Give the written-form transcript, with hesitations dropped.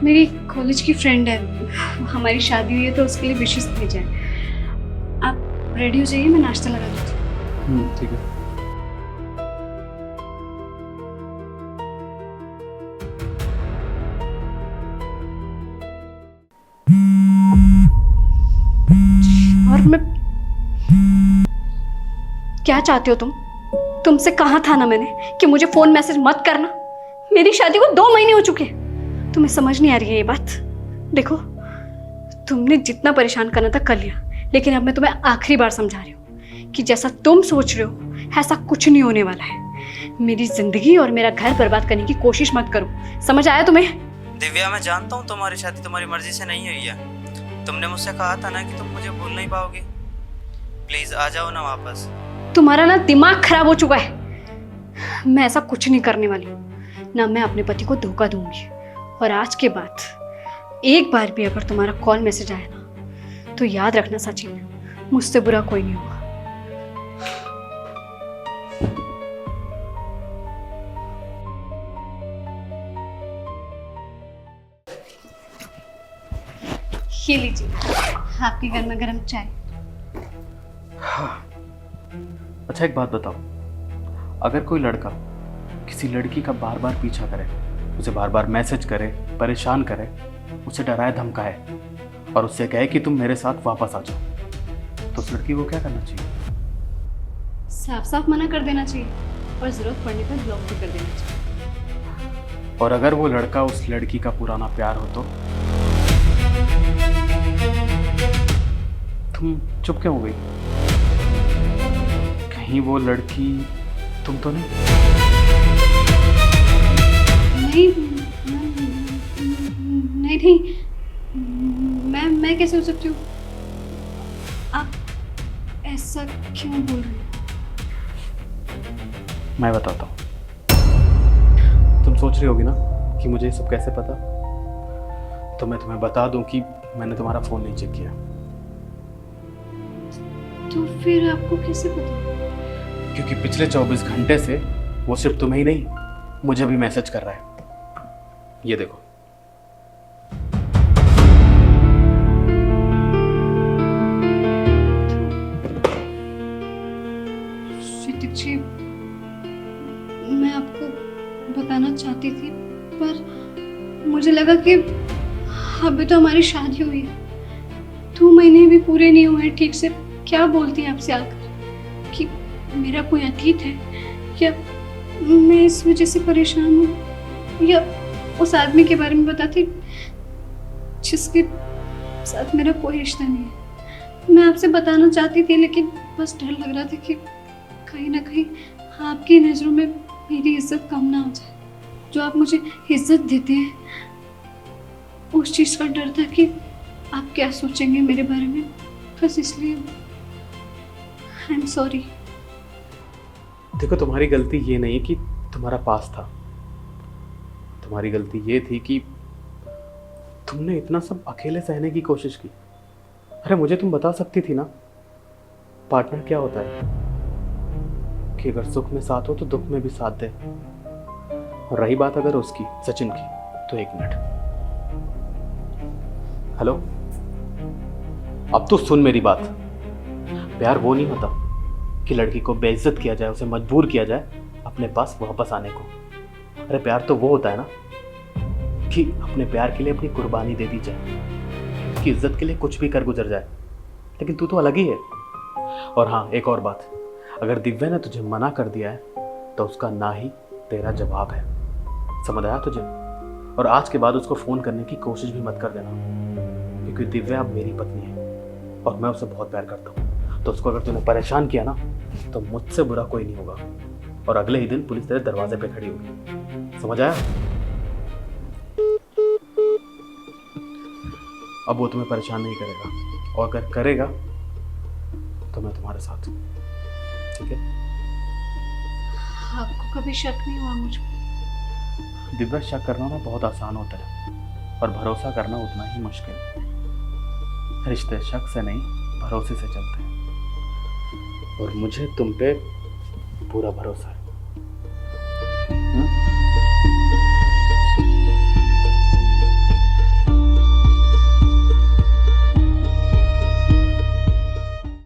मेरी कॉलेज की फ्रेंड है, हमारी शादी हुई है तो उसके लिए विशेस भेजा है। आप रेडी हो जाइए, मैं नाश्ता लगा देती हूँ। ठीक है। और मैं क्या चाहते हो तुम? तुमसे कहा था ना मैंने कि मुझे फोन मैसेज मत करना। मेरी शादी को 2 महीने हो चुके हैं। तुम्हें समझ नहीं आ रही है ये बात? देखो, तुमने जितना परेशान करना था कर लिया, लेकिन अब मैं तुम्हें आखिरी बार समझा रही हूँ कि जैसा तुम सोच रहे हो ऐसा कुछ नहीं होने वाला है। मेरी जिंदगी और मेरा घर बर्बाद करने की कोशिश मत करो। समझ आया तुम्हें? दिव्या, मैं जानता हूँ तुम्हारी शादी तुम्हारी मर्जी से नहीं हुई है। तुमने मुझसे कहा था ना कि तुम मुझे भूल नहीं पाओगे। प्लीज आ जाओ ना वापस। तुम्हारा ना दिमाग खराब हो चुका है। मैं ऐसा कुछ नहीं करने वाली हूँ, ना मैं अपने पति को धोखा दूंगी। और आज के बाद एक बार भी अगर तुम्हारा कॉल मैसेज आया ना, तो याद रखना सचिन, मुझसे बुरा कोई नहीं होगा। ये लीजिए आपकी गर्मा गर्म चाय। अच्छा, एक बात बताओ, अगर कोई लड़का किसी लड़की का बार बार पीछा करे, उसे बार बार मैसेज करे, परेशान करे, उसे डराए धमकाए और उससे कहे कि तुम मेरे साथ वापस आ जाओ, तो उस लड़की को क्या करना चाहिए? साफ साफ मना कर देना चाहिए और जरूरत पड़ने पर ब्लॉक भी कर देना चाहिए। और अगर वो लड़का उस लड़की का पुराना प्यार हो तो? तुम चुप क्यों हो गई? कहीं वो लड़की तुम तो नहीं? नहीं नहीं, मैं कैसे हो सकती हूँ? आप ऐसा क्यों बोल रहे हो? मैं बताता हूँ। तुम सोच रही होगी ना कि मुझे ये सब कैसे पता, तो मैं तुम्हें बता दूं कि मैंने तुम्हारा फोन नहीं चेक किया। तो फिर आपको कैसे पता? क्योंकि पिछले 24 घंटे से वो सिर्फ तुम्हें ही नहीं, मुझे भी मैसेज कर रहा है। ये देखो। श्रुति जी, मैं आपको बताना चाहती थी, पर मुझे लगा कि अभी तो हमारी शादी हुई है, 2 महीने भी पूरे नहीं हुए ठीक से। क्या बोलती हैं आपसे आकर कि मेरा कोई अतीत है, या मैं इस वजह से परेशान हूँ, या उस आदमी के बारे में बताती जिसके साथ मेरा कोई रिश्ता नहीं है। मैं आपसे बताना चाहती थी, लेकिन बस डर लग रहा था कि कहीं ना कहीं आपकी नज़रों में मेरी इज्जत कम ना हो जाए। जो आप मुझे इज्जत देते हैं, उस चीज़ का डर था कि आप क्या सोचेंगे मेरे बारे में। बस इसलिए आई एम सॉरी। देखो, तुम्हारी गलती ये नहीं कि तुम्हारा पास था, तुम्हारी गलती ये थी कि तुमने इतना सब अकेले सहने की कोशिश की। अरे मुझे तुम बता सकती थी ना, पार्टनर क्या होता है, कि अगर सुख में साथ हो तो दुख में भी साथ दे। और रही बात अगर उसकी, सचिन की, तो 1 मिनट। हेलो, अब तो सुन मेरी बात। प्यार वो नहीं होता कि लड़की को बेइज्जत किया जाए, उसे मजबूर किया जाए अपने पास वापस आने को। अरे प्यार तो वो होता है ना कि अपने प्यार के लिए अपनी कुर्बानी दे दी जाए, उसकी इज्जत के लिए कुछ भी कर गुजर जाए। लेकिन तू तो अलग ही है। और हाँ, एक और बात, अगर दिव्या ने तुझे मना कर दिया है तो उसका ना ही तेरा जवाब है। समझ आया तुझे? और आज के बाद उसको फ़ोन करने की कोशिश भी मत कर देना, क्योंकि दिव्या अब मेरी पत्नी है और मैं उसे बहुत प्यार करता हूँ। तो उसको अगर तूने परेशान किया ना, तो मुझसे बुरा कोई नहीं होगा। और अगले ही दिन पुलिस तेरे दरवाजे पे खड़ी होगी। समझ आया? अब वो तुम्हें परेशान नहीं करेगा, और अगर करेगा तो मैं तुम्हारे साथ हूँ। ठीक है? आपको कभी शक नहीं हुआ मुझ पर? दिव्या, शक करना ना बहुत आसान होता है और भरोसा करना उतना ही मुश्किल। रिश्ते शक से नहीं, भरोसे से चलते हैं। और मुझे तुम पे पूरा भरोसा है।